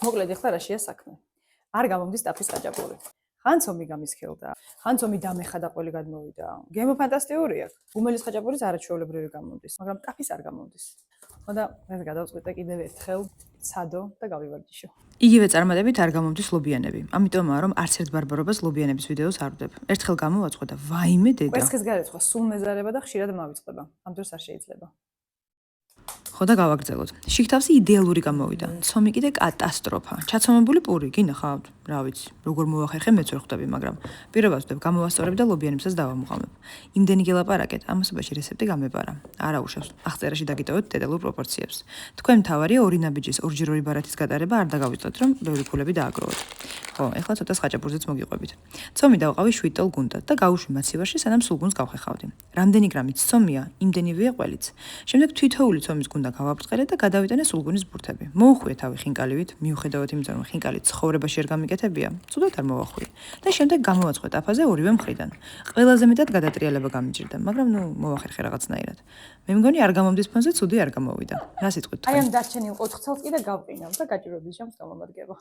მოკლედ ეხლა რაშია საქმე. არ გამომდის ტაფის ხაჭაპური. ხან ცომი გამისქელდა, ხან ცომი დამეხა და ყველი გადმოვიდა. გემო ფანტასტიკურია. უმელის ხაჭაპურიც არაჩვეულებრივი გამომდის, მაგრამ ტაფის არ გამომდის. ხოდა ეს გადავწყვიტე კიდევ ერთხელ ცადო და გავივარჯიშო. იგივე წარმატებით არ გამომდის ლობიანები. ამიტომაა რომ არც ერთ ბარბარობას ლობიანების ვიდეოს არ ვდებ. ერთხელ გამოვაწყო და ვაიმე დედა. კვერცხის გარეცხვა სულ მეზარება და ხშირად მავიწყდება. ამ დროს არ შეიძლება. ხოდა გავაგრძელოთ. შიგთავსი იდეალური გამოვიდა. ცომი კიდე კატასტროფა. ჩაცომებული პური, გინახავთ? რა ვიცი, როგორ მოვახერხე მეც ვერ ხვდები, მაგრამ პირობას ვდებ გამოვასწორებ და ლობიანებსაც დავამუყამებ. იმდენი გელაპარაკეთ, ამასობაში რეცეპტი გამეპარა. არა უშავს. აღწერაში დაგიტოვეთ დეტალურ პროპორციებს. თქვენ მთავარია ორი ნაბიჯის ორჯერ ორი ბარათის გატარება არ დაგავიწყოთ, რომ ბევრი ფულები დააგროვოთ. ხო, ეხლა ცოტა ხაჭაპურზეც მოგიყვებით. ცომი დავყავი 7 ტოლ გუნდად და გავუშვი მაცივარში, სანამ სულ გუნდს გავხეხავდი. რამდენი გრამით ცომია, იმდენივეა ყველიც. შემდეგ თითოეული ცომის გუნდა გავაბრწყელე და გადავიტანე სულგუნის ბურთები. მოუხვიე თავი ხინკალივით, მიუხედავად იმისა, რომ ხინკალი ცხოვრებაში არ გამიკეთებია, ცუდად არ მოვახვიე. და შემდეგ გამოვაწყო ტაფაზე ორივე მხრიდან. ყველაზე მეტად გადატრიალება გამიჭირდა, მაგრამ მოვახერხე რაღაცნაირად. მე მგონი არ გამომდის ფონზე ცუდი არ გამოვიდა. რა სიტყვით თქვენ? აი ამ დარჩენილ 4 წელს კიდე გავყინავ და გაჭირვების ჟამს გამომადგება.